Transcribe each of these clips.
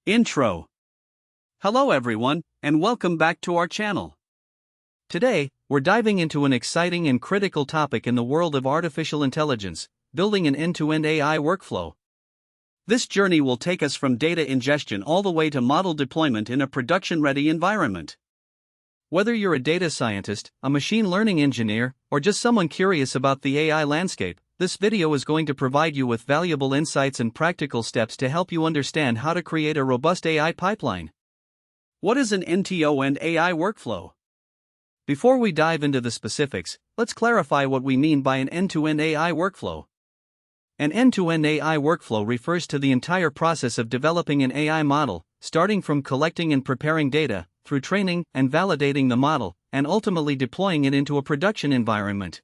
Intro. Hello everyone, and welcome back to our channel. Today, we're diving into an exciting and critical topic in the world of artificial intelligence, building an end-to-end AI workflow. This journey will take us from data ingestion all the way to model deployment in a production-ready environment. Whether you're a data scientist, a machine learning engineer, or just someone curious about the AI landscape, this video is going to provide you with valuable insights and practical steps to help you understand how to create a robust AI pipeline. What is an end-to-end AI workflow? Before we dive into the specifics, let's clarify what we mean by an end-to-end AI workflow. An end-to-end AI workflow refers to the entire process of developing an AI model, starting from collecting and preparing data, through training and validating the model, and ultimately deploying it into a production environment.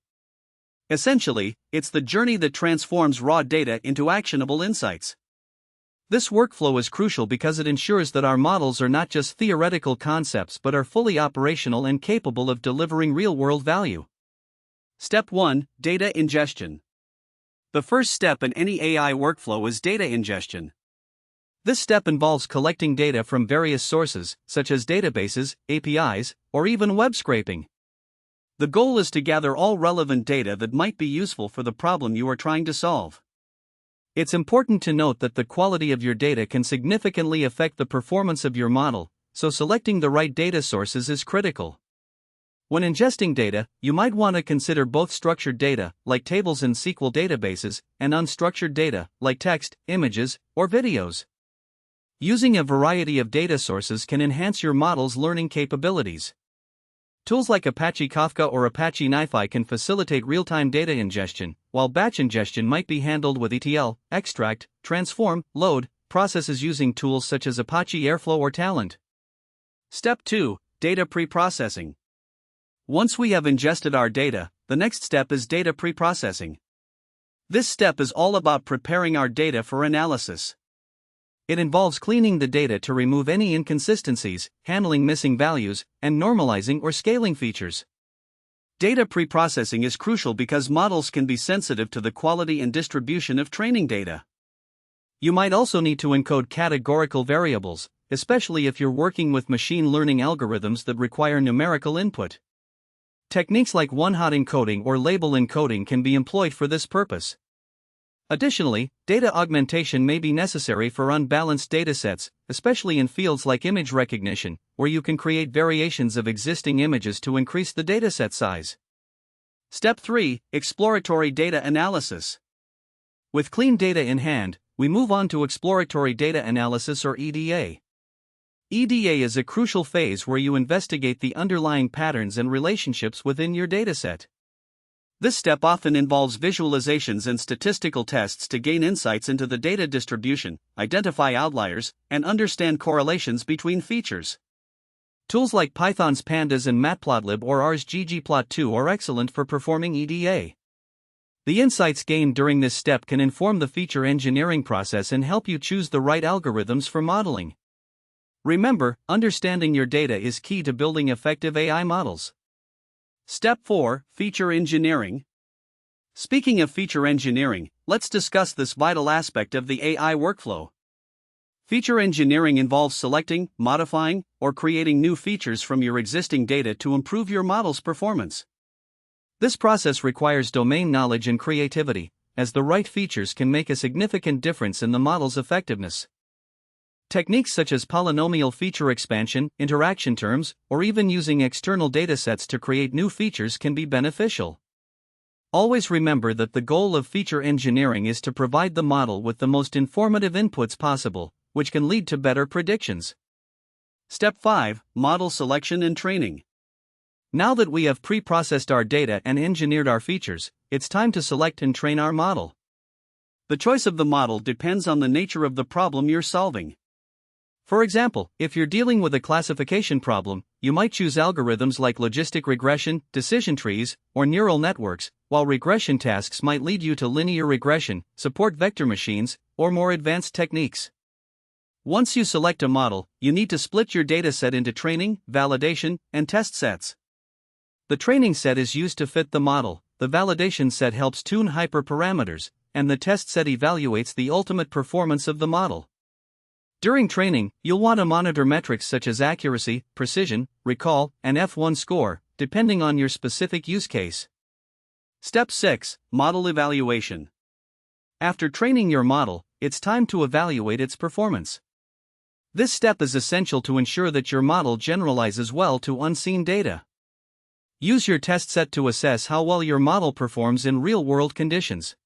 Essentially, it's the journey that transforms raw data into actionable insights. This workflow is crucial because it ensures that our models are not just theoretical concepts but are fully operational and capable of delivering real-world value. Step 1. Data ingestion. The first step in any AI workflow is data ingestion. This step involves collecting data from various sources, such as databases, APIs, or even web scraping. The goal is to gather all relevant data that might be useful for the problem you are trying to solve. It's important to note that the quality of your data can significantly affect the performance of your model, so selecting the right data sources is critical. When ingesting data, you might want to consider both structured data, like tables in SQL databases, and unstructured data, like text, images, or videos. Using a variety of data sources can enhance your model's learning capabilities. Tools like Apache Kafka or Apache NiFi can facilitate real-time data ingestion, while batch ingestion might be handled with ETL, extract, transform, load processes using tools such as Apache Airflow or Talent. Step 2. Data pre-processing. Once we have ingested our data, the next step is data pre-processing. This step is all about preparing our data for analysis. It involves cleaning the data to remove any inconsistencies, handling missing values, and normalizing or scaling features. Data preprocessing is crucial because models can be sensitive to the quality and distribution of training data. You might also need to encode categorical variables, especially if you're working with machine learning algorithms that require numerical input. Techniques like one-hot encoding or label encoding can be employed for this purpose. Additionally, data augmentation may be necessary for unbalanced datasets, especially in fields like image recognition, where you can create variations of existing images to increase the dataset size. Step 3. Exploratory data analysis. With clean data in hand, we move on to exploratory data analysis or EDA. EDA is a crucial phase where you investigate the underlying patterns and relationships within your dataset. This step often involves visualizations and statistical tests to gain insights into the data distribution, identify outliers, and understand correlations between features. Tools like Python's Pandas and Matplotlib or R's ggplot2 are excellent for performing EDA. The insights gained during this step can inform the feature engineering process and help you choose the right algorithms for modeling. Remember, understanding your data is key to building effective AI models. Step 4. Feature engineering. Speaking of feature engineering, let's discuss this vital aspect of the AI workflow. Feature engineering involves selecting, modifying, or creating new features from your existing data to improve your model's performance. This process requires domain knowledge and creativity, as the right features can make a significant difference in the model's effectiveness. Techniques such as polynomial feature expansion, interaction terms, or even using external datasets to create new features can be beneficial. Always remember that the goal of feature engineering is to provide the model with the most informative inputs possible, which can lead to better predictions. Step 5. Model selection and training. Now that we have pre-processed our data and engineered our features, it's time to select and train our model. The choice of the model depends on the nature of the problem you're solving. For example, if you're dealing with a classification problem, you might choose algorithms like logistic regression, decision trees, or neural networks, while regression tasks might lead you to linear regression, support vector machines, or more advanced techniques. Once you select a model, you need to split your dataset into training, validation, and test sets. The training set is used to fit the model, the validation set helps tune hyperparameters, and the test set evaluates the ultimate performance of the model. During training, you'll want to monitor metrics such as accuracy, precision, recall, and F1 score, depending on your specific use case. Step 6. Model Evaluation. After training your model, it's time to evaluate its performance. This step is essential to ensure that your model generalizes well to unseen data. Use your test set to assess how well your model performs in real-world conditions.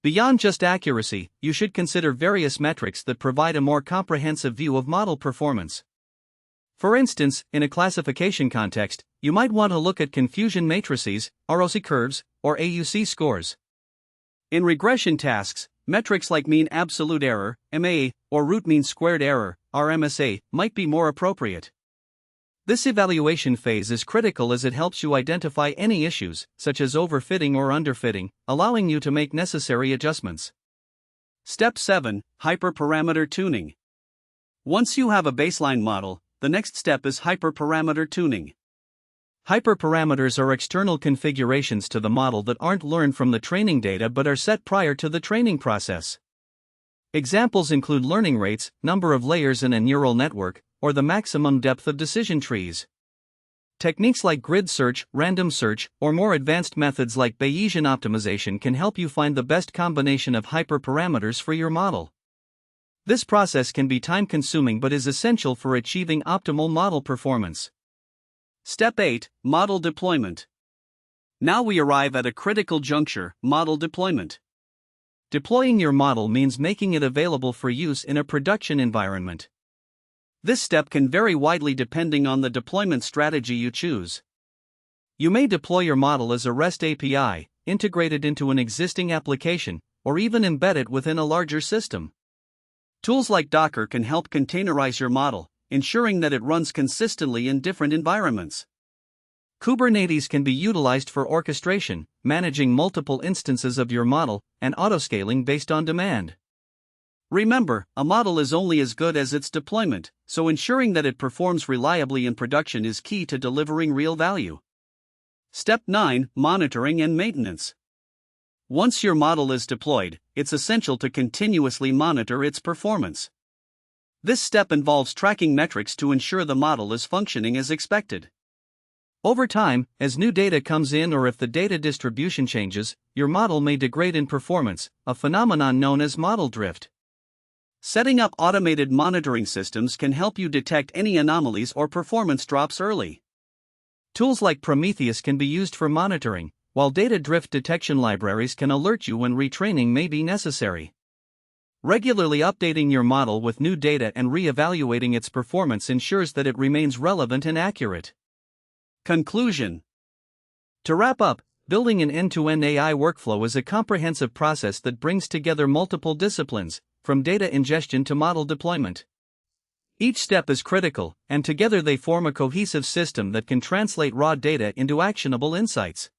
Beyond just accuracy, you should consider various metrics that provide a more comprehensive view of model performance. For instance, in a classification context, you might want to look at confusion matrices, ROC curves, or AUC scores. In regression tasks, metrics like mean absolute error, MAE, or root mean squared error, RMSA, might be more appropriate. This evaluation phase is critical as it helps you identify any issues, such as overfitting or underfitting, allowing you to make necessary adjustments. Step 7. Hyperparameter Tuning. Once you have a baseline model, the next step is hyperparameter tuning. Hyperparameters are external configurations to the model that aren't learned from the training data but are set prior to the training process. Examples include learning rates, number of layers in a neural network, or the maximum depth of decision trees. Techniques like grid search, random search, or more advanced methods like Bayesian optimization can help you find the best combination of hyperparameters for your model. This process can be time-consuming but is essential for achieving optimal model performance. Step 8. Model Deployment. Now we arrive at a critical juncture: model deployment. Deploying your model means making it available for use in a production environment. This step can vary widely depending on the deployment strategy you choose. You may deploy your model as a REST API, integrated into an existing application, or even embed it within a larger system. Tools like Docker can help containerize your model, ensuring that it runs consistently in different environments. Kubernetes can be utilized for orchestration, managing multiple instances of your model, and autoscaling based on demand. Remember, a model is only as good as its deployment, so ensuring that it performs reliably in production is key to delivering real value. Step 9. Monitoring and Maintenance. Once your model is deployed, it's essential to continuously monitor its performance. This step involves tracking metrics to ensure the model is functioning as expected. Over time, as new data comes in or if the data distribution changes, your model may degrade in performance, a phenomenon known as model drift. Setting up automated monitoring systems can help you detect any anomalies or performance drops early. Tools like Prometheus can be used for monitoring, while data drift detection libraries can alert you when retraining may be necessary. Regularly updating your model with new data and re-evaluating its performance ensures that it remains relevant and accurate. Conclusion. To wrap up, building an end-to-end AI workflow is a comprehensive process that brings together multiple disciplines, from data ingestion to model deployment. Each step is critical, and together they form a cohesive system that can translate raw data into actionable insights.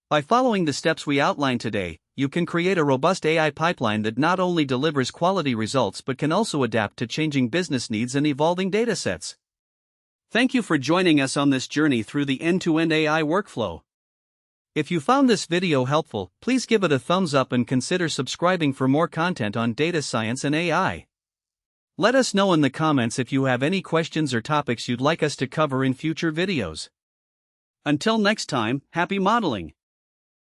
By following the steps we outlined today, you can create a robust AI pipeline that not only delivers quality results but can also adapt to changing business needs and evolving datasets. Thank you for joining us on this journey through the end-to-end AI workflow. If you found this video helpful, please give it a thumbs up and consider subscribing for more content on data science and AI. Let us know in the comments if you have any questions or topics you'd like us to cover in future videos. Until next time, happy modeling!